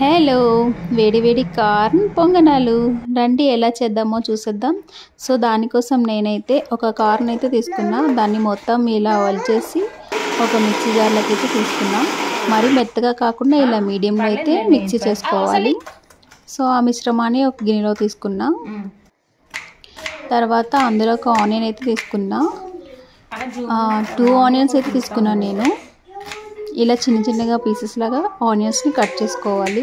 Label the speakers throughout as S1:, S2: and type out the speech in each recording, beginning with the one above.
S1: Hello, వేడి వేడి corn పొంగనాలు రండి ఎలా చేద్దామో చూసేద్దాం. సో దానికోసం నేనైతే ఒక కార్న్ అయితే తీసుకున్నా. దాన్ని మొత్తం ఇలా వలిచేసి ఒక మిక్సీ జార్లోకి అయితే తీసుకున్నా. మరి మెత్తగా కాకుండా ఇలా మీడియంలో అయితే మిక్సీ చేసుకోవాలి. సో ఆ మిశ్రమాన్ని ఒక గిన్నెలో తీసుకున్నా. తర్వాత అందులో ఒక ఆనియన్ అయితే తీసుకున్నా. 2 ఆనియన్స్ అయితే తీసుకున్నాను నేను. ఇలా చిన్న చిన్నగా పీసెస్ లాగా ఆనియన్స్ని కట్ చేసుకోవాలి.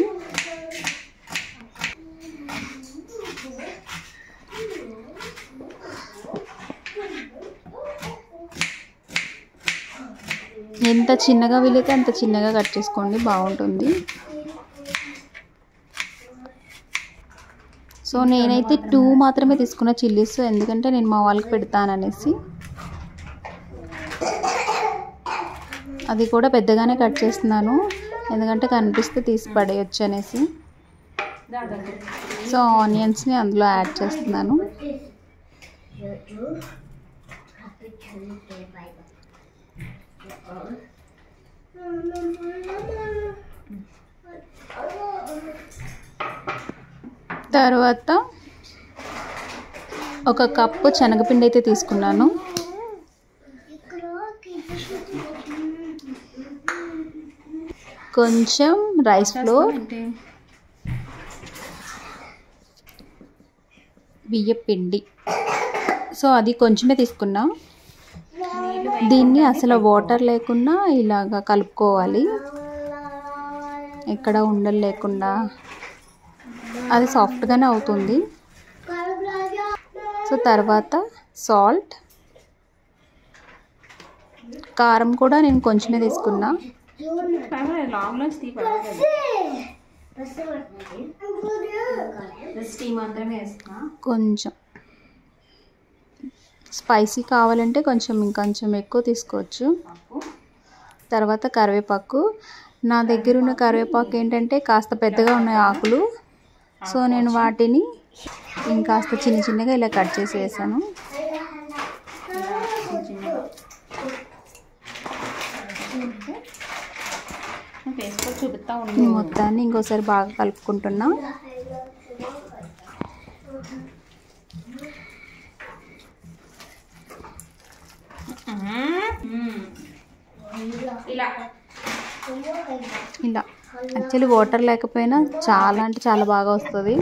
S1: ఎంత చిన్నగా వీలైతే అంత చిన్నగా కట్ చేసుకోండి, బాగుంటుంది. సో నేనైతే 2 మాత్రమే తీసుకున్న చిల్లీస్, ఎందుకంటే నేను మా వాళ్ళకి పెడతాననేసి. అది కూడా పెద్దగానే కట్ చేస్తున్నాను, ఎందుకంటే కనిపిస్తే తీసి పడేయచ్చు అనేసి. సో ఆనియన్స్ని అందులో యాడ్ చేస్తున్నాను. తర్వాత ఒక కప్పు శనగపిండి అయితే తీసుకున్నాను. కొంచెం రైస్ ఫ్లోర్, బియ్యపిండి. సో అది కొంచెమే తీసుకున్నా. దీన్ని అసలు వాటర్ లేకుండా ఇలాగా కలుపుకోవాలి, ఎక్కడ ఉండలు లేకుండా. అది సాఫ్ట్గానే అవుతుంది. సో తర్వాత సాల్ట్, కారం కూడా నేను కొంచెమే తీసుకున్నా. కొంచెం స్పైసీ కావాలంటే కొంచెం ఇంకొంచెం ఎక్కువ తీసుకోవచ్చు. తర్వాత కరివేపాకు. నా దగ్గర ఉన్న కరివేపాకు ఏంటంటే కాస్త పెద్దగా ఉన్నాయి ఆకులు. సో నేను వాటిని ఇంకాస్త చిన్న చిన్నగా ఇలా కట్ చేసి వేసాను. ఈ మొత్తాన్ని ఇంకోసారి బాగా కలుపుకుంటున్నా. ఇలా యాక్చువల్లీ వాటర్ లేకపోయినా చాలా అంటే చాలా బాగా వస్తుంది.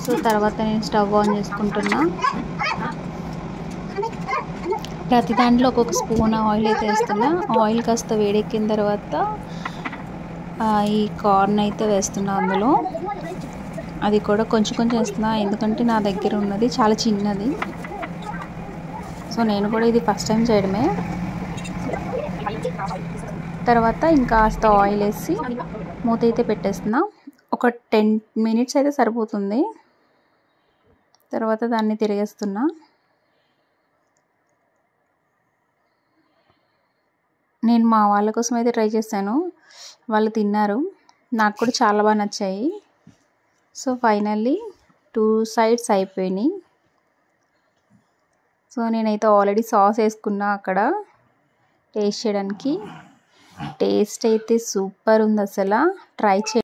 S1: సో తర్వాత నేను స్టవ్ ఆన్ చేసుకుంటున్నా. ప్రతి దాంట్లో ఒక్కొక్క స్పూన్ ఆయిల్ అయితే వేస్తున్నా. ఆయిల్ కాస్త వేడెక్కిన తర్వాత ఈ కార్న్ అయితే వేస్తున్నా అందులో. అది కూడా కొంచెం కొంచెం వేస్తున్నా, ఎందుకంటే నా దగ్గర ఉన్నది చాలా చిన్నది. సో నేను కూడా ఇది ఫస్ట్ టైం చేయడమే. తర్వాత ఇంకాస్త ఆయిల్ వేసి మూత అయితే పెట్టేస్తున్నా. ఒక 10 మినిట్స్ అయితే సరిపోతుంది. తర్వాత దాన్ని తిరిగేస్తున్నా. నేను మా వాళ్ళ కోసం అయితే ట్రై చేశాను, వాళ్ళు తిన్నారు, నాకు కూడా చాలా బాగా నచ్చాయి. సో ఫైనల్లీ 2 సైడ్స్ అయిపోయినాయి. సో నేనైతే ఆల్రెడీ సాస్ వేసుకున్నా అక్కడ టేస్ట్ చేయడానికి. టేస్ట్ అయితే సూపర్ ఉంది, అసలు ట్రై చేయండి.